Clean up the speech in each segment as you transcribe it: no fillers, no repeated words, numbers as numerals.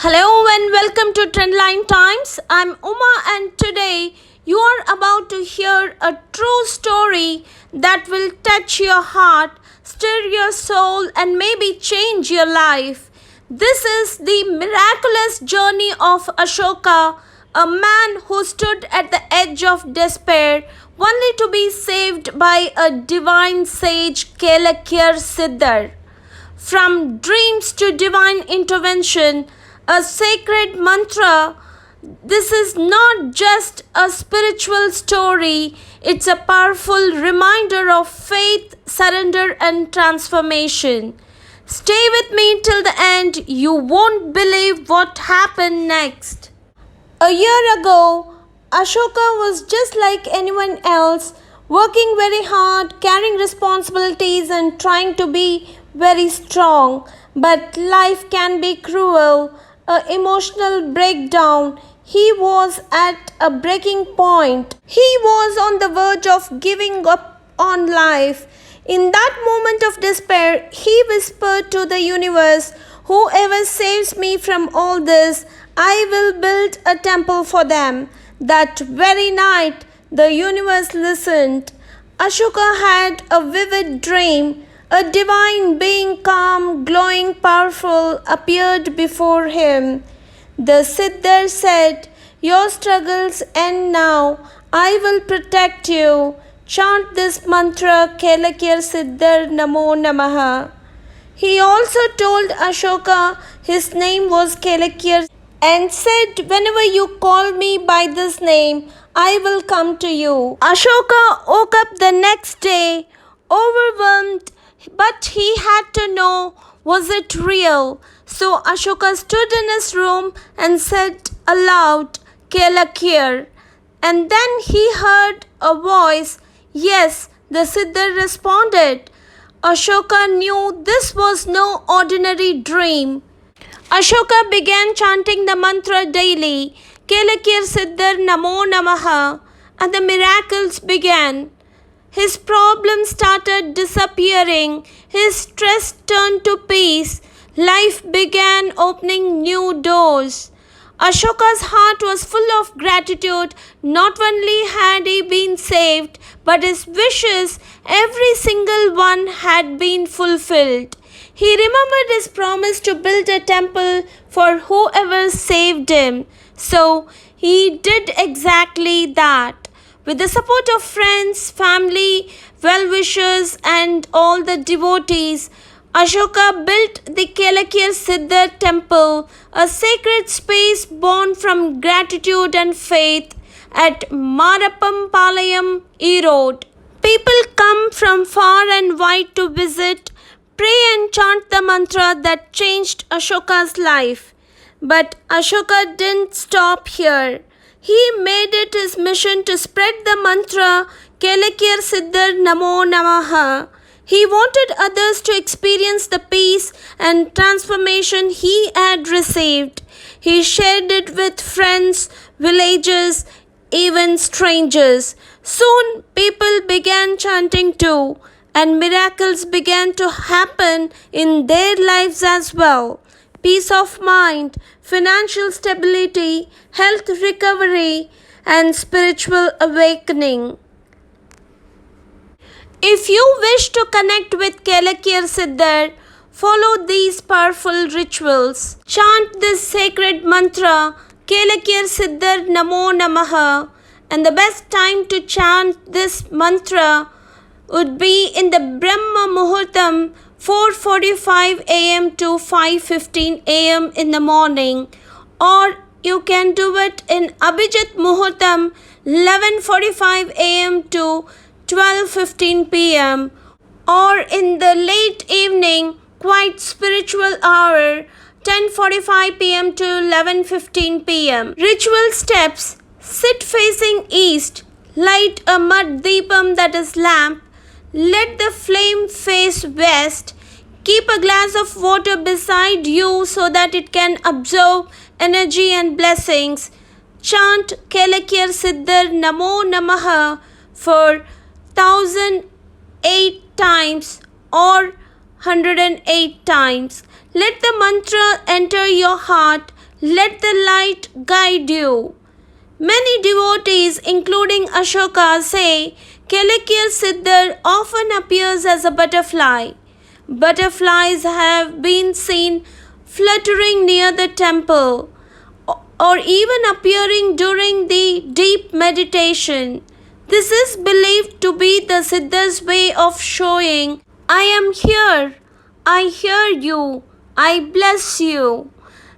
Hello and welcome to Trendline Times. I'm Uma and today you are about to hear a true story that will touch your heart, stir your soul and maybe change your life. This is the miraculous journey of Ashoka, a man who stood at the edge of despair only to be saved by a divine sage Kelakir Siddhar. From dreams to divine intervention, a sacred mantra. This is not just a spiritual story, it's a powerful reminder of faith, surrender, and transformation. Stay with me till the end, you won't believe what happened next. A year ago, Ashoka was just like anyone else, working very hard, carrying responsibilities, and trying to be very strong. But life can be cruel, an emotional breakdown. He was at a breaking point. He was on the verge of giving up on life. In that moment of despair, he whispered to the universe, "Whoever saves me from all this, I will build a temple for them." That very night, the universe listened. Ashoka had a vivid dream. A divine being, calm, glowing, powerful, appeared before him. The Siddhar said, "Your struggles end now. I will protect you. Chant this mantra, Kelakir Siddhar Namo Namaha." He also told Ashoka his name was Kelakir and said, "Whenever you call me by this name, I will come to you." Ashoka woke up the next day, overwhelmed, but he had to know, was it real? So Ashoka stood in his room and said aloud, "Kelakir." And then he heard a voice. Yes, the Siddhar responded. Ashoka knew this was no ordinary dream. Ashoka began chanting the mantra daily, Kelakir Siddhar Namo Namaha, and the miracles began. His problems started disappearing. His stress turned to peace. Life began opening new doors. Ashoka's heart was full of gratitude. Not only had he been saved, but his wishes, every single one, had been fulfilled. He remembered his promise to build a temple for whoever saved him. So he did exactly that. With the support of friends, family, well-wishers and all the devotees, Ashoka built the Kelakir Siddhar temple, a sacred space born from gratitude and faith at Marappam Palayam, Erode. People come from far and wide to visit, pray and chant the mantra that changed Ashoka's life. But Ashoka didn't stop here. He made it his mission to spread the mantra Kelakir Siddhar Namo Namaha. He wanted others to experience the peace and transformation he had received. He shared it with friends, villagers, even strangers. Soon people began chanting too, and miracles began to happen in their lives as well. Peace of mind, financial stability, health recovery, and spiritual awakening. If you wish to connect with Kelakir Siddhar, follow these powerful rituals. Chant this sacred mantra, Kelakir Siddhar Namo Namaha, and the best time to chant this mantra would be in the Brahma Muhurtam, 4:45 a.m. to 5:15 a.m. in the morning, or you can do it in Abhijit Muhurtam, 11:45 a.m. to 12:15 p.m., or in the late evening, quite spiritual hour, 10:45 p.m. to 11:15 p.m. Ritual steps: sit facing east, light a mud deepam, that is lamp, let the flame face west. Keep a glass of water beside you so that it can absorb energy and blessings. Chant Kelakir Siddhar Namo Namaha for 1008 times or 108 times. Let the mantra enter your heart Let the light guide you. Many devotees, including Ashoka, say Kelekir Siddhar often appears as a butterfly. Butterflies have been seen fluttering near the temple or even appearing during the deep meditation. This is believed to be the Siddhar's way of showing, I am here, I hear you, I bless you.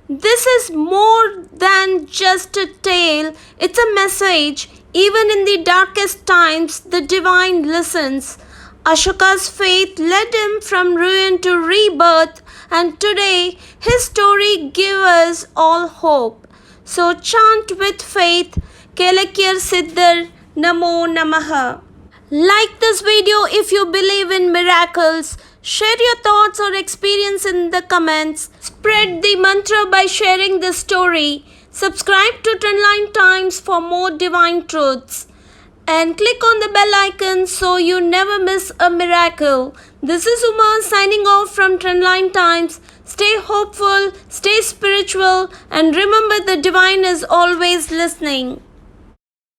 This is more than just a tale, it's a message. Even in the darkest times, the divine listens. Ashoka's faith led him from ruin to rebirth, and today his story gives us all hope. So chant with faith, Kelekir Siddhar Namo Namaha. Like this video if you believe in miracles. Share your thoughts or experience in the comments. Spread the mantra by sharing the story. Subscribe to Trendline Times for more divine truths. And click on the bell icon so you never miss a miracle. This is Uma signing off from Trendline Times. Stay hopeful, stay spiritual, and remember the divine is always listening.